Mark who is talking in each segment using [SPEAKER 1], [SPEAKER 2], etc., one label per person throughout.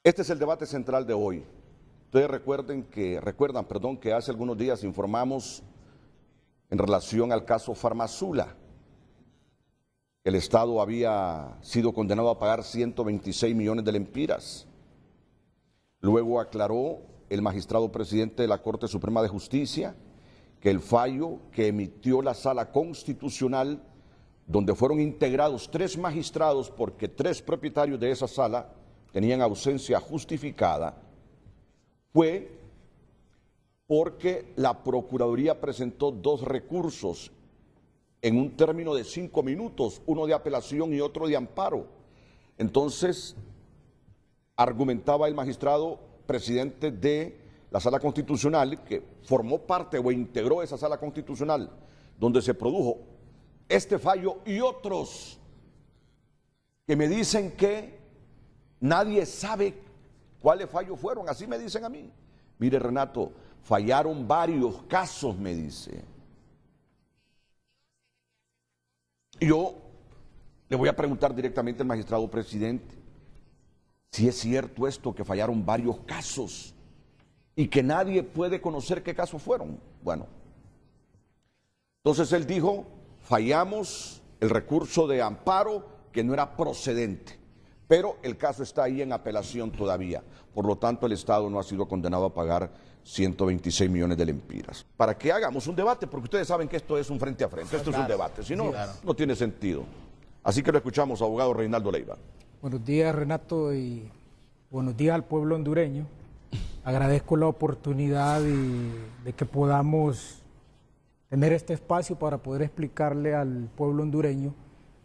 [SPEAKER 1] Este es el debate central de hoy. Ustedes recuerdan, que hace algunos días informamos en relación al caso Farmazula. El Estado había sido condenado a pagar 126 millones de lempiras. Luego aclaró el magistrado presidente de la Corte Suprema de Justicia que el fallo que emitió la Sala Constitucional, donde fueron integrados 3 magistrados porque 3 propietarios de esa sala tenían ausencia justificada, fue porque la Procuraduría presentó 2 recursos en un término de 5 minutos, uno de apelación y otro de amparo. Entonces, argumentaba el magistrado presidente de la Sala Constitucional, que formó parte o integró esa Sala Constitucional, donde se produjo este fallo y otros que me dicen que nadie sabe cuáles fallos fueron, así me dicen a mí. Mire, Renato, fallaron varios casos, me dice. Yo le voy a preguntar directamente al magistrado presidente si es cierto esto, que fallaron varios casos y que nadie puede conocer qué casos fueron. Bueno, entonces él dijo, fallamos el recurso de amparo que no era procedente, pero el caso está ahí en apelación todavía. Por lo tanto, el Estado no ha sido condenado a pagar 126 millones de lempiras. Para que hagamos un debate, porque ustedes saben que esto es un frente a frente, esto es un debate, si no, no tiene sentido. Así que lo escuchamos, abogado Reinaldo Leiva.
[SPEAKER 2] Buenos días, Renato, y buenos días al pueblo hondureño. Agradezco la oportunidad de que podamos tener este espacio para poder explicarle al pueblo hondureño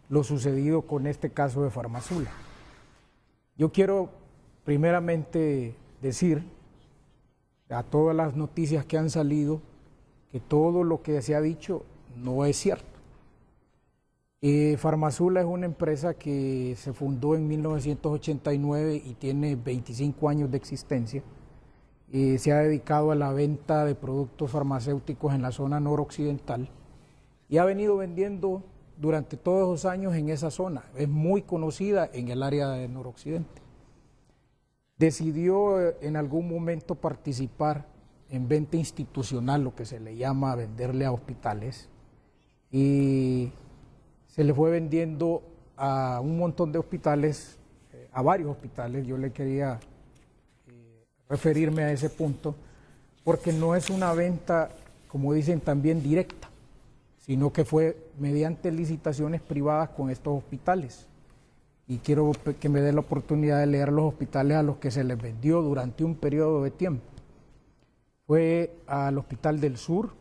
[SPEAKER 2] lo sucedido con este caso de Farmazula. Yo quiero primeramente decir a todas las noticias que han salido que todo lo que se ha dicho no es cierto. Farmazula es una empresa que se fundó en 1989 y tiene 25 años de existencia. Se ha dedicado a la venta de productos farmacéuticos en la zona noroccidental y ha venido vendiendo durante todos los años en esa zona. Es muy conocida en el área de noroccidente. Decidió en algún momento participar en venta institucional, lo que se le llama venderle a hospitales, y se le fue vendiendo a un montón de hospitales, a varios hospitales. Yo le quería referirme a ese punto, porque no es una venta, como dicen, también directa, sino que fue mediante licitaciones privadas con estos hospitales. Y quiero que me dé la oportunidad de leer los hospitales a los que se les vendió durante un periodo de tiempo. Fue al Hospital del Sur,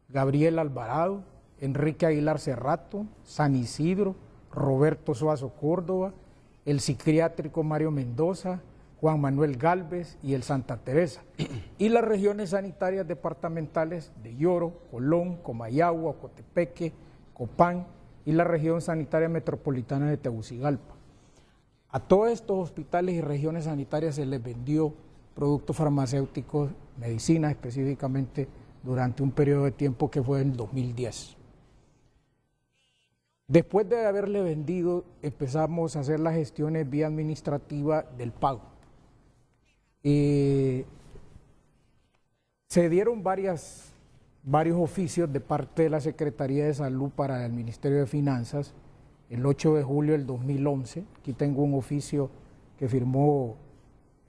[SPEAKER 2] Gabriel Alvarado, Enrique Aguilar Cerrato, San Isidro, Roberto Suazo Córdoba, el Psiquiátrico Mario Mendoza, Juan Manuel Gálvez y el Santa Teresa, y las regiones sanitarias departamentales de Lloro, Colón, Comayagua, Ocotepeque, Copán y la región sanitaria metropolitana de Tegucigalpa. A todos estos hospitales y regiones sanitarias se les vendió productos farmacéuticos, medicina específicamente, durante un periodo de tiempo que fue en 2010. Después de haberle vendido, empezamos a hacer las gestiones vía administrativa del pago. Se dieron varios oficios de parte de la Secretaría de Salud para el Ministerio de Finanzas el 8 de julio del 2011. Aquí tengo un oficio que firmó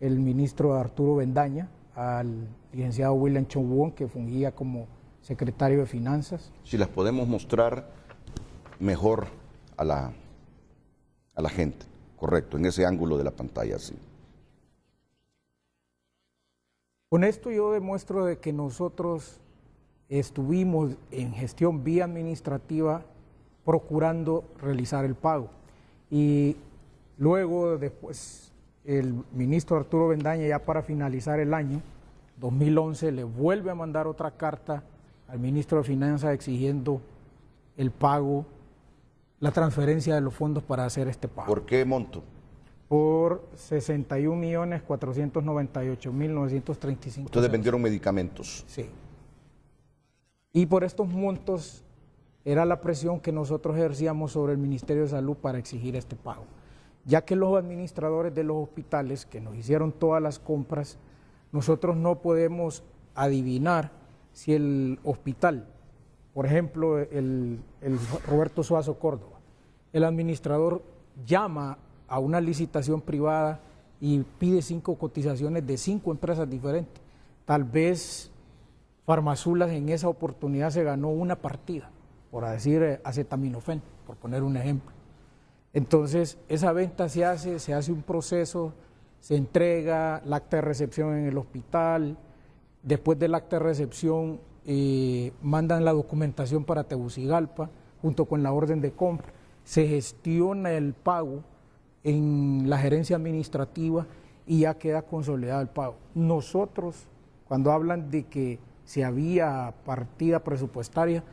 [SPEAKER 2] el ministro Arturo Bendaña al licenciado William Chobón, que fungía como secretario de Finanzas.
[SPEAKER 1] Si las podemos mostrar mejor a la gente, correcto, en ese ángulo de la pantalla, sí.
[SPEAKER 2] Con esto yo demuestro de que nosotros estuvimos en gestión vía administrativa procurando realizar el pago. Y luego, después, el ministro Arturo Bendaña, ya para finalizar el año 2011, le vuelve a mandar otra carta al ministro de Finanzas exigiendo el pago, la transferencia de los fondos para hacer este pago.
[SPEAKER 1] ¿Por qué monto?
[SPEAKER 2] Por 61.498.935.
[SPEAKER 1] Ustedes vendieron medicamentos.
[SPEAKER 2] Sí. Y por estos montos era la presión que nosotros ejercíamos sobre el Ministerio de Salud para exigir este pago. ya que los administradores de los hospitales que nos hicieron todas las compras, nosotros no podemos adivinar si el hospital, por ejemplo, el Roberto Suazo Córdoba, el administrador llama a una licitación privada y pide 5 cotizaciones de 5 empresas diferentes. Tal vez Farmazulas en esa oportunidad se ganó una partida, por decir acetaminofén, por poner un ejemplo. Entonces, esa venta se hace un proceso, se entrega el acta de recepción en el hospital, después del acta de recepción mandan la documentación para Tegucigalpa, junto con la orden de compra, se gestiona el pago en la gerencia administrativa y ya queda consolidado el pago. Nosotros, cuando hablan de que si había partida presupuestaria,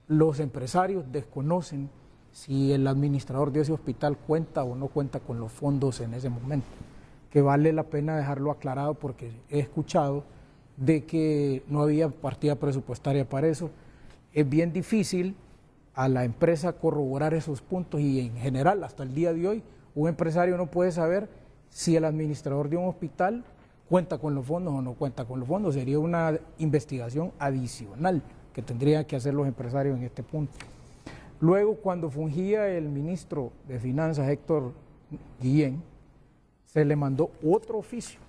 [SPEAKER 2] los empresarios desconocen si el administrador de ese hospital cuenta o no cuenta con los fondos en ese momento, que vale la pena dejarlo aclarado porque he escuchado de que no había partida presupuestaria para eso. Es bien difícil a la empresa corroborar esos puntos y en general hasta el día de hoy un empresario no puede saber si el administrador de un hospital cuenta con los fondos o no cuenta con los fondos. Sería una investigación adicional que tendrían que hacer los empresarios en este punto. Luego, cuando fungía el ministro de Finanzas, Héctor Guillén, se le mandó otro oficio.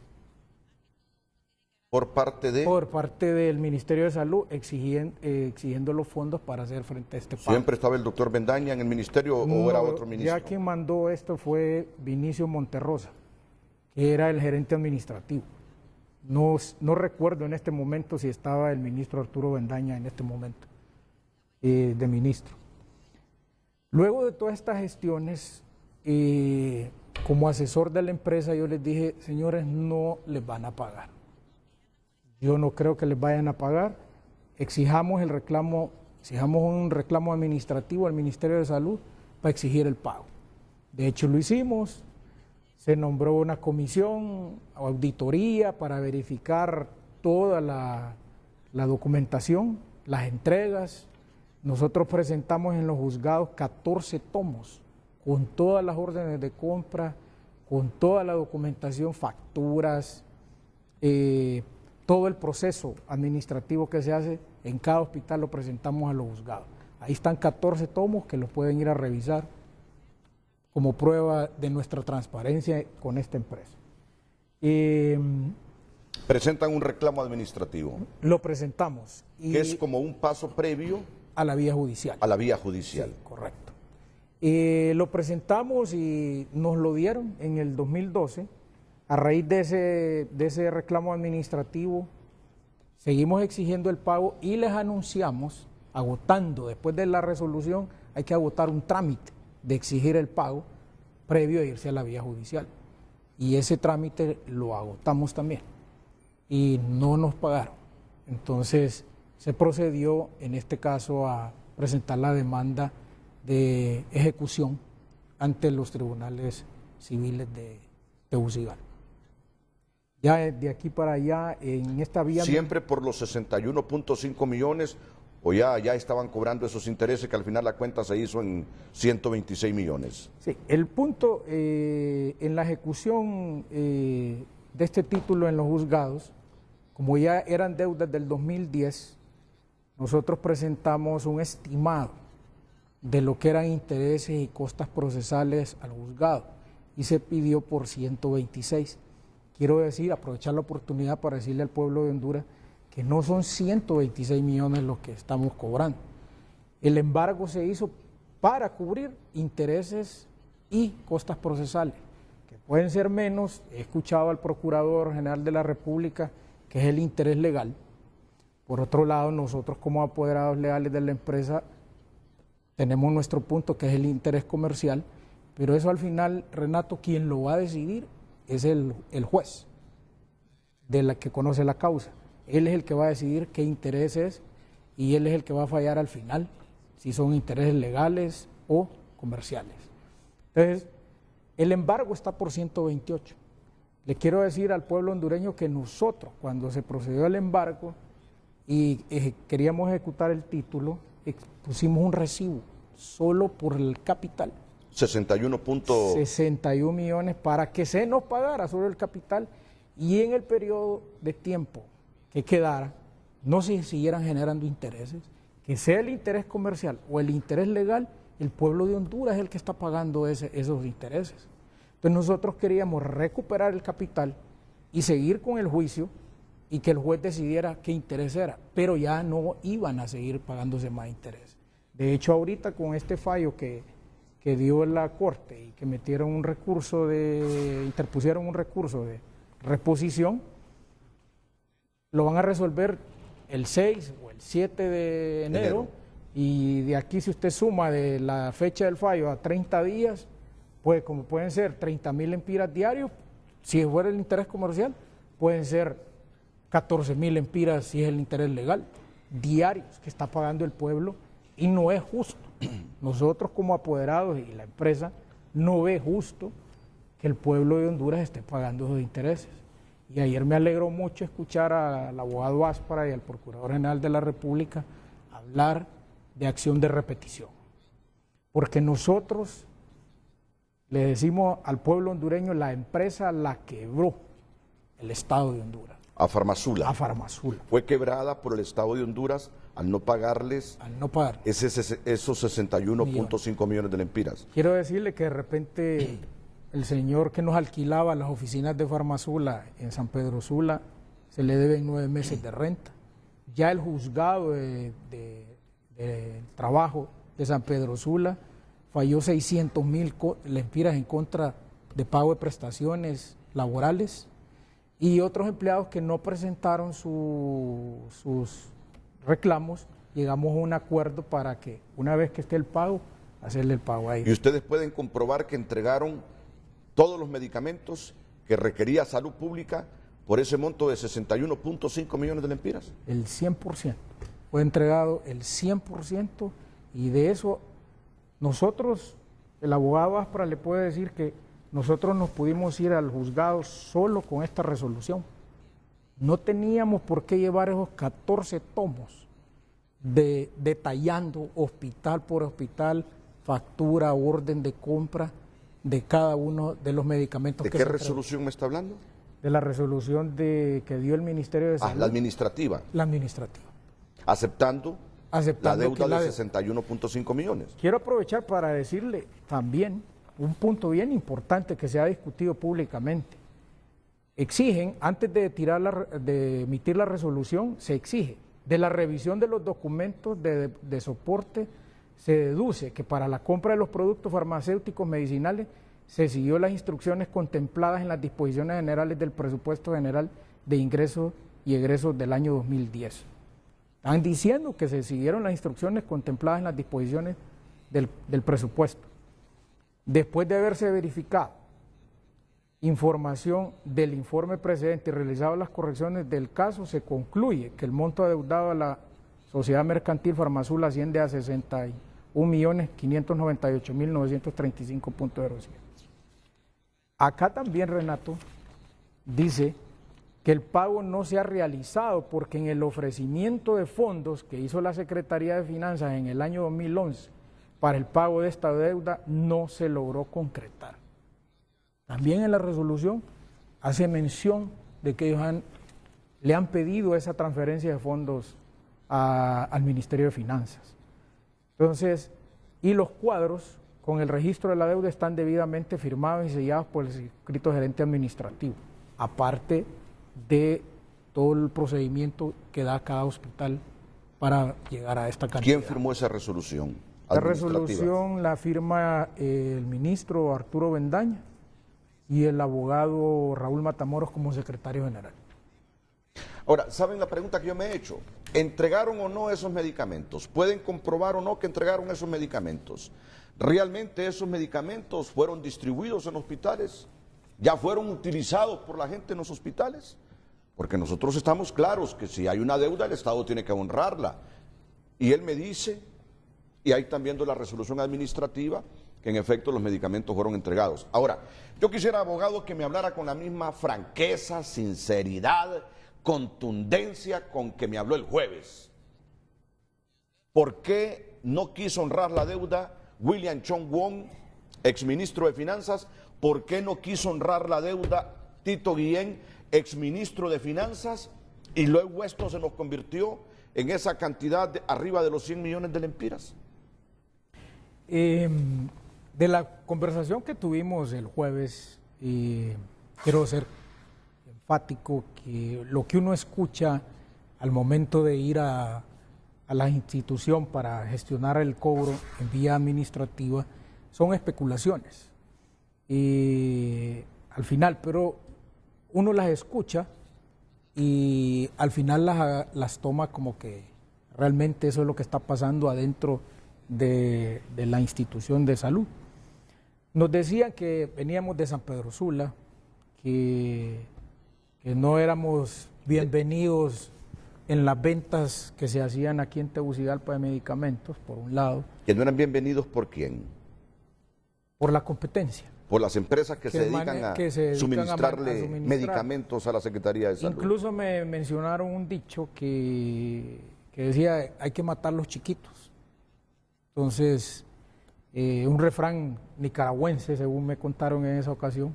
[SPEAKER 1] ¿Por parte de?
[SPEAKER 2] Por parte del Ministerio de Salud, exigiendo los fondos para hacer frente a este pago.
[SPEAKER 1] ¿Siempre estaba el doctor Bendaña en el ministerio o era otro ministro?
[SPEAKER 2] Ya quien mandó esto fue Vinicio Monterrosa, que era el gerente administrativo. No recuerdo en este momento si estaba el ministro Arturo Bendaña en este momento de ministro. Luego de todas estas gestiones, como asesor de la empresa, yo les dije, señores, no les van a pagar. Yo no creo que les vayan a pagar. Exijamos un reclamo administrativo al Ministerio de Salud para exigir el pago. De hecho, lo hicimos. Se nombró una comisión, auditoría, para verificar toda la documentación, las entregas. Nosotros presentamos en los juzgados 14 tomos con todas las órdenes de compra, con toda la documentación, facturas, todo el proceso administrativo que se hace en cada hospital lo presentamos a los juzgados. Ahí están 14 tomos que los pueden ir a revisar como prueba de nuestra transparencia con esta empresa.
[SPEAKER 1] Presentan un reclamo administrativo.
[SPEAKER 2] Lo presentamos.
[SPEAKER 1] Que es como un paso previo
[SPEAKER 2] a la vía judicial.
[SPEAKER 1] A la vía judicial.
[SPEAKER 2] Sí, correcto. Lo presentamos y nos lo dieron en el 2012. A raíz de ese reclamo administrativo, seguimos exigiendo el pago y les anunciamos, agotando, después de la resolución, hay que agotar un trámite de exigir el pago previo a irse a la vía judicial. Y ese trámite lo agotamos también y no nos pagaron. Entonces se procedió en este caso a presentar la demanda de ejecución ante los tribunales civiles de Tegucigalpa. Ya de aquí para allá, en esta vía...
[SPEAKER 1] ¿Siempre por los 61.5 millones o ya estaban cobrando esos intereses que al final la cuenta se hizo en 126 millones?
[SPEAKER 2] Sí, el punto en la ejecución de este título en los juzgados, como ya eran deudas del 2010, nosotros presentamos un estimado de lo que eran intereses y costas procesales al juzgado y se pidió por 126. Quiero decir, aprovechar la oportunidad para decirle al pueblo de Honduras que no son 126 millones los que estamos cobrando. El embargo se hizo para cubrir intereses y costas procesales, que pueden ser menos. He escuchado al Procurador General de la República que es el interés legal. Por otro lado, nosotros como apoderados legales de la empresa tenemos nuestro punto que es el interés comercial, pero eso al final, Renato, quien lo va a decidir es el juez de la que conoce la causa. Él es el que va a decidir qué interés es y él es el que va a fallar al final, si son intereses legales o comerciales. Entonces, el embargo está por 128. Le quiero decir al pueblo hondureño que nosotros, cuando se procedió al embargo y queríamos ejecutar el título, pusimos un recibo solo por el capital. 61 millones para que se nos pagara sobre el capital y en el periodo de tiempo que quedara no se siguieran generando intereses, que sea el interés comercial o el interés legal, el pueblo de Honduras es el que está pagando esos intereses. Entonces nosotros queríamos recuperar el capital y seguir con el juicio y que el juez decidiera qué interés era, pero ya no iban a seguir pagándose más interés. De hecho, ahorita con este fallo que dio la Corte y que metieron un recurso interpusieron un recurso de reposición, lo van a resolver el 6 o el 7 de enero. Y de aquí, si usted suma de la fecha del fallo a 30 días, pues como pueden ser 30,000 empiras diarios, si fuera el interés comercial, pueden ser 14,000 empiras si es el interés legal, diarios que está pagando el pueblo, y no es justo. Nosotros como apoderados y la empresa no ve justo que el pueblo de Honduras esté pagando esos intereses. Y ayer me alegró mucho escuchar al abogado Áspara y al Procurador General de la República hablar de acción de repetición. Porque nosotros le decimos al pueblo hondureño, la empresa la quebró el Estado de Honduras.
[SPEAKER 1] A Farmazula.
[SPEAKER 2] A Farmazula.
[SPEAKER 1] Fue quebrada por el Estado de Honduras al no pagarles esos 61.5 millones de lempiras.
[SPEAKER 2] Quiero decirle que de repente el señor que nos alquilaba las oficinas de Farmazula en San Pedro Sula se le deben 9 meses de renta. Ya el juzgado de trabajo de San Pedro Sula falló 600,000 lempiras en contra de pago de prestaciones laborales y otros empleados que no presentaron sus reclamos. Llegamos a un acuerdo para que una vez que esté el pago, hacerle el pago a ellos.
[SPEAKER 1] Y ustedes pueden comprobar que entregaron todos los medicamentos que requería Salud Pública por ese monto de 61.5 millones de lempiras.
[SPEAKER 2] El 100%. Fue entregado el 100% y de eso nosotros, el abogado Áspera le puede decir que nosotros nos pudimos ir al juzgado solo con esta resolución. No teníamos por qué llevar esos 14 tomos detallando hospital por hospital, factura, orden de compra de cada uno de los medicamentos.
[SPEAKER 1] ¿De qué resolución me está hablando?
[SPEAKER 2] De la resolución que dio el Ministerio de Salud.
[SPEAKER 1] La administrativa.
[SPEAKER 2] La administrativa.
[SPEAKER 1] Aceptando la deuda de 61.5 millones.
[SPEAKER 2] Quiero aprovechar para decirle también un punto bien importante que se ha discutido públicamente. Exigen, antes de emitir la resolución, se exige de la revisión de los documentos de soporte, se deduce que para la compra de los productos farmacéuticos medicinales se siguió las instrucciones contempladas en las disposiciones generales del presupuesto general de ingresos y egresos del año 2010. Están diciendo que se siguieron las instrucciones contempladas en las disposiciones del presupuesto. Después de haberse verificado información del informe precedente y realizado las correcciones del caso, se concluye que el monto adeudado a la Sociedad Mercantil Farmazula asciende a 61.598.935.07. Acá también, Renato, dice que el pago no se ha realizado porque en el ofrecimiento de fondos que hizo la Secretaría de Finanzas en el año 2011 para el pago de esta deuda no se logró concretar. También en la resolución hace mención de que ellos le han pedido esa transferencia de fondos al Ministerio de Finanzas. Entonces, y los cuadros con el registro de la deuda están debidamente firmados y sellados por el escrito gerente administrativo, aparte de todo el procedimiento que da cada hospital para llegar a esta cantidad.
[SPEAKER 1] ¿Quién firmó esa resolución?
[SPEAKER 2] La resolución la firma el ministro Arturo Bendaña y el abogado Raúl Matamoros como secretario general.
[SPEAKER 1] Ahora, ¿saben la pregunta que yo me he hecho? ¿Entregaron o no esos medicamentos? ¿Pueden comprobar o no que entregaron esos medicamentos? ¿Realmente esos medicamentos fueron distribuidos en hospitales? ¿Ya fueron utilizados por la gente en los hospitales? Porque nosotros estamos claros que si hay una deuda, el Estado tiene que honrarla. Y él me dice, y ahí están viendo la resolución administrativa, que en efecto los medicamentos fueron entregados. Ahora, yo quisiera, abogado, que me hablara con la misma franqueza, sinceridad, contundencia con que me habló el jueves. ¿Por qué no quiso honrar la deuda William Chong Wong exministro de Finanzas, ¿por qué no quiso honrar la deuda Tito Guillén, exministro de Finanzas, y luego esto se nos convirtió en esa cantidad de arriba de los 100 millones de lempiras?
[SPEAKER 2] De la conversación que tuvimos el jueves, quiero ser enfático que lo que uno escucha al momento de ir a la institución para gestionar el cobro en vía administrativa son especulaciones. Al final, pero uno las escucha y al final las toma como que realmente eso es lo que está pasando adentro de la institución de salud. Nos decían que veníamos de San Pedro Sula, que no éramos bienvenidos en las ventas que se hacían aquí en Tegucigalpa de medicamentos, por un lado.
[SPEAKER 1] ¿Que no eran bienvenidos por quién?
[SPEAKER 2] Por la competencia.
[SPEAKER 1] Por las empresas que se dedican a suministrarle medicamentos a la Secretaría de Salud.
[SPEAKER 2] Incluso me mencionaron un dicho que decía, hay que matar los chiquitos. Entonces, un refrán nicaragüense, según me contaron en esa ocasión,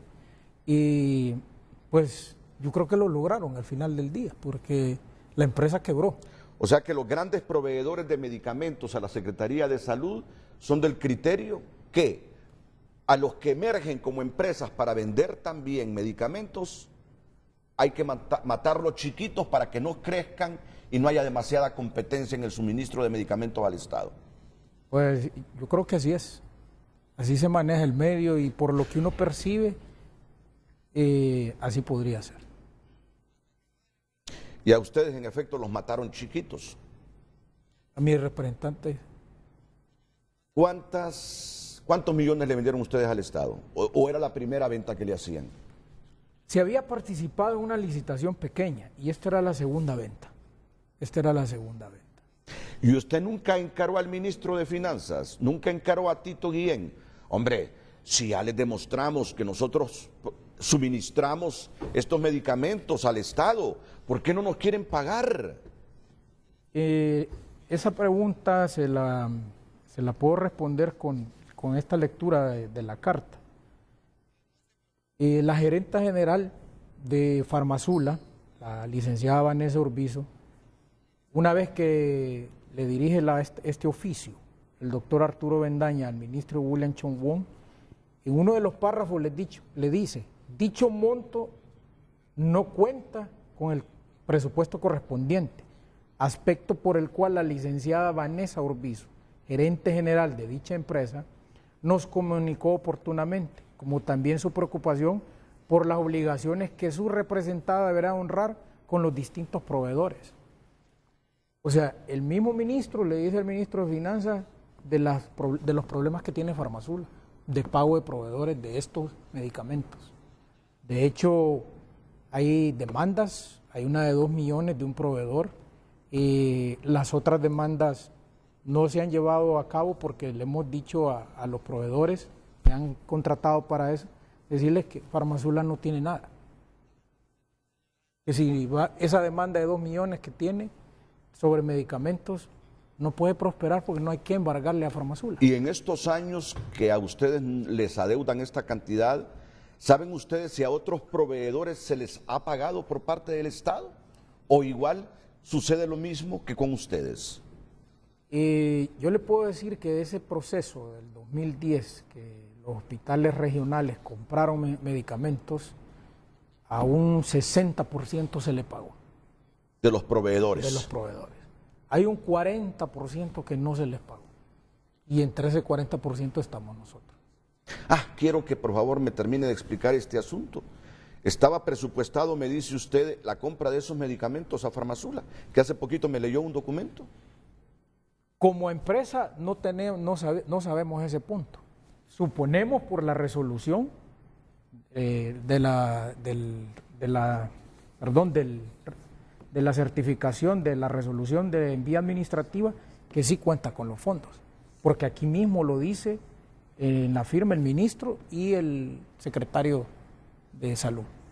[SPEAKER 2] y pues yo creo que lo lograron al final del día, porque la empresa quebró.
[SPEAKER 1] O sea que los grandes proveedores de medicamentos a la Secretaría de Salud son del criterio que a los que emergen como empresas para vender también medicamentos hay que matar los chiquitos para que no crezcan y no haya demasiada competencia en el suministro de medicamentos al Estado.
[SPEAKER 2] Pues yo creo que así es. Así se maneja el medio y por lo que uno percibe, así podría ser.
[SPEAKER 1] Y a ustedes, en efecto, los mataron chiquitos.
[SPEAKER 2] A mi representante.
[SPEAKER 1] ¿Cuántos millones le vendieron ustedes al Estado? ¿O era la primera venta que le hacían?
[SPEAKER 2] Se había participado en una licitación pequeña y esta era la segunda venta. Esta era la segunda venta.
[SPEAKER 1] ¿Y usted nunca encaró al ministro de Finanzas? ¿Nunca encaró a Tito Guillén? Hombre, si ya les demostramos que nosotros suministramos estos medicamentos al Estado, ¿por qué no nos quieren pagar?
[SPEAKER 2] Esa pregunta se la puedo responder con esta lectura de la carta. La gerenta general de Farmazula, la licenciada Vanessa Urbizo, una vez que le dirige este oficio, el doctor Arturo Bendaña al ministro William Chong-Won, en uno de los párrafos le dice, dicho monto no cuenta con el presupuesto correspondiente, aspecto por el cual la licenciada Vanessa Urbizo, gerente general de dicha empresa, nos comunicó oportunamente, como también su preocupación por las obligaciones que su representada deberá honrar con los distintos proveedores. O sea, el mismo ministro le dice al ministro de Finanzas de los problemas que tiene Farmazula, de pago de proveedores de estos medicamentos. De hecho, hay demandas, hay una de 2 millones de un proveedor, y las otras demandas no se han llevado a cabo porque le hemos dicho a los proveedores que han contratado para eso, decirles que Farmazula no tiene nada. Que si esa demanda de 2 millones que tiene sobre medicamentos no puede prosperar porque no hay que embargarle a Farmazula.
[SPEAKER 1] Y en estos años que a ustedes les adeudan esta cantidad, ¿saben ustedes si a otros proveedores se les ha pagado por parte del Estado? ¿O igual sucede lo mismo que con ustedes?
[SPEAKER 2] Yo le puedo decir que de ese proceso del 2010, que los hospitales regionales compraron medicamentos, a un 60% se le pagó.
[SPEAKER 1] De los proveedores.
[SPEAKER 2] De los proveedores. Hay un 40% que no se les pagó. Y entre ese 40% estamos nosotros.
[SPEAKER 1] Quiero que por favor me termine de explicar este asunto. Estaba presupuestado, me dice usted, la compra de esos medicamentos a Farmazula, que hace poquito me leyó un documento.
[SPEAKER 2] Como empresa no sabemos ese punto. Suponemos por la resolución de la certificación de la resolución de vía administrativa que sí cuenta con los fondos, porque aquí mismo lo dice en la firma el ministro y el secretario de Salud.